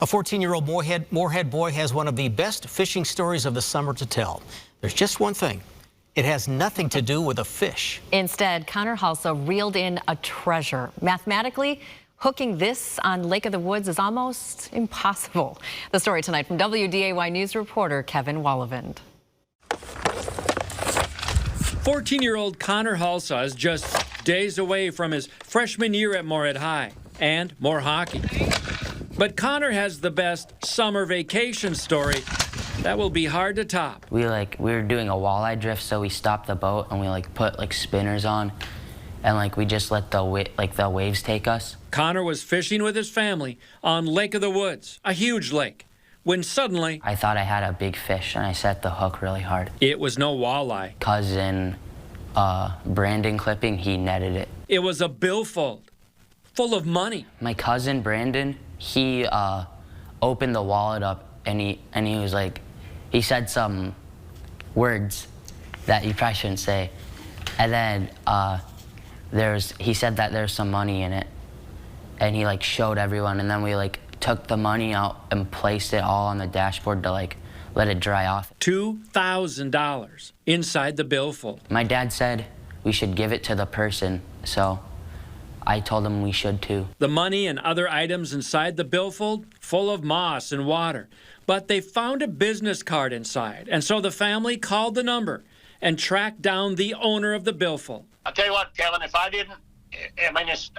A 14-year-old Moorhead boy has one of the best fishing stories of the summer to tell. There's just one thing. It has nothing to do with a fish. Instead, Connor Halsa reeled in a treasure. Mathematically, hooking this on Lake of the Woods is almost impossible. The story tonight from WDAY News reporter Kevin Wallivan. 14-year-old Connor Halsa is just days away from his freshman year at Moorhead High and more hockey. But Connor has the best summer vacation story that will be hard to top. We were doing a walleye drift, so we stopped the boat and we put spinners on, and we just let the waves take us. Connor was fishing with his family on Lake of the Woods, a huge lake, when suddenly I thought I had a big fish and I set the hook really hard. It was no walleye. Cousin Brandon Clipping, he netted it. It was a billfold full of money. My cousin Brandon, he opened the wallet up and he was he said some words that you probably shouldn't say, and then he said that there's some money in it, and he showed everyone, and then we took the money out and placed it all on the dashboard to let it dry off. $2,000 inside the billfold. My dad said we should give it to the person, so I told him we should too. The money and other items inside the billfold full of moss and water. But they found a business card inside, and so the family called the number and tracked down the owner of the billfold. I'll tell you what, Kevin, if I didn't,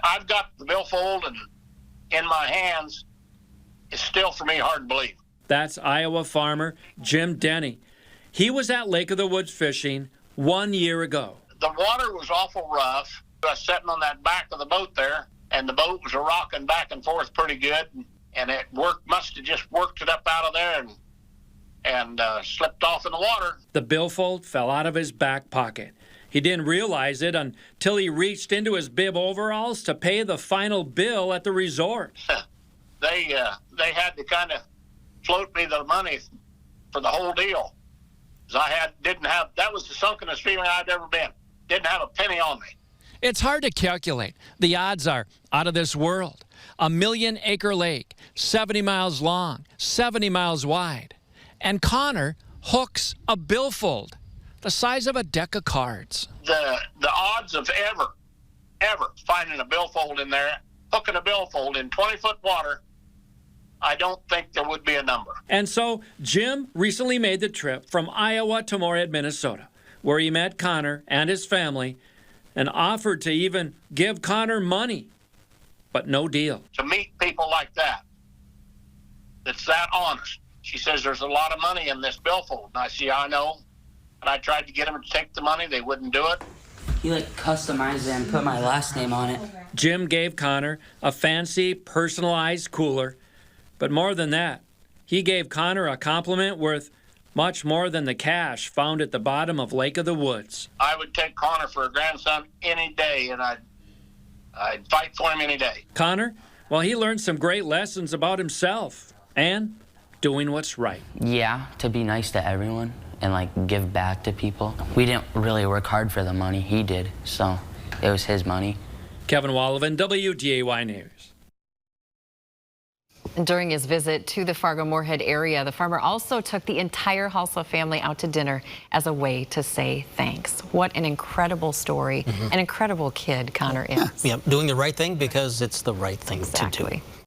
I've got the billfold and in my hands, it's still for me hard to believe. That's Iowa farmer Jim Denny. He was at Lake of the Woods fishing 1 year ago. The water was awful rough. I was sitting on that back of the boat there, and the boat was rocking back and forth pretty good, and it must have just worked it up out of there and slipped off in the water. The billfold fell out of his back pocket. He didn't realize it until he reached into his bib overalls to pay the final bill at the resort. They had to kind of float me the money for the whole deal. That was the sunkenest feeling I'd ever been. Didn't have a penny on me. It's hard to calculate. The odds are out of this world. A 1 million-acre lake, 70 miles long, 70 miles wide. And Connor hooks a billfold, the size of a deck of cards. The odds of ever finding a billfold in there, hooking a billfold in 20-foot water, I don't think there would be a number. And so Jim recently made the trip from Iowa to Moorhead, Minnesota, where he met Connor and his family and offered to even give Connor money, but no deal. To meet people like that, that's that honest. She says, there's a lot of money in this billfold. And I see, I know. And I tried to get them to take the money. They wouldn't do it. He customized it and put my last name on it. Jim gave Connor a fancy, personalized cooler. But more than that, he gave Connor a compliment worth much more than the cash found at the bottom of Lake of the Woods. I would take Connor for a grandson any day, and I'd fight for him any day. Connor, well, he learned some great lessons about himself and doing what's right. Yeah, to be nice to everyone and give back to people. We didn't really work hard for the money. He did, so it was his money. Kevin Wallivan, WDAY News. During his visit to the Fargo-Moorhead area, the farmer also took the entire Halsa family out to dinner as a way to say thanks. What an incredible story. An incredible kid Connor is. Yeah, doing the right thing because it's the right thing to do.